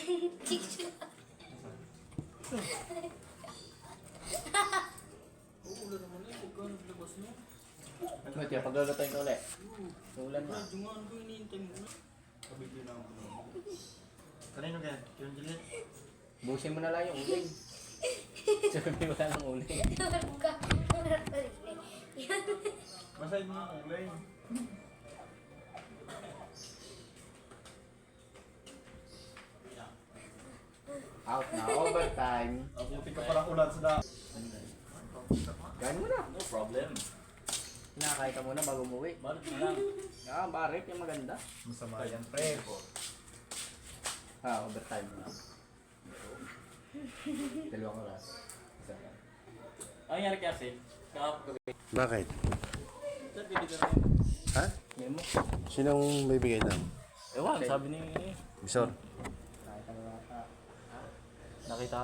Ulan naman eh, pagka naglabas mo. Ba't yan? Paglulutuin ko ulit. Ulan na. Radyo nga, ano ba hinihintay mo na? Kabigyo na ako. Kanino kaya? Yung Juliet? Busin mo na lang yung uling. Sabi wala ng uling. Basahin mo ang ulay. Out na. Overtime. Abuti ka parang ulan sa daan. Gawin mo na. No problem. Kinakain ka muna bago umuwi. Balik na lang. Barik yung maganda. Masama yan, pre. Overtime na. Dalawang oras. Isa ka. Ang nangyari kasi, kakapagabi. Bakit? Sir, bibigyan na yun. Ha? Memo. Sinong may bigay daw? Ewan, sabi ni... Bisor. Nakita mo ata. Nakita?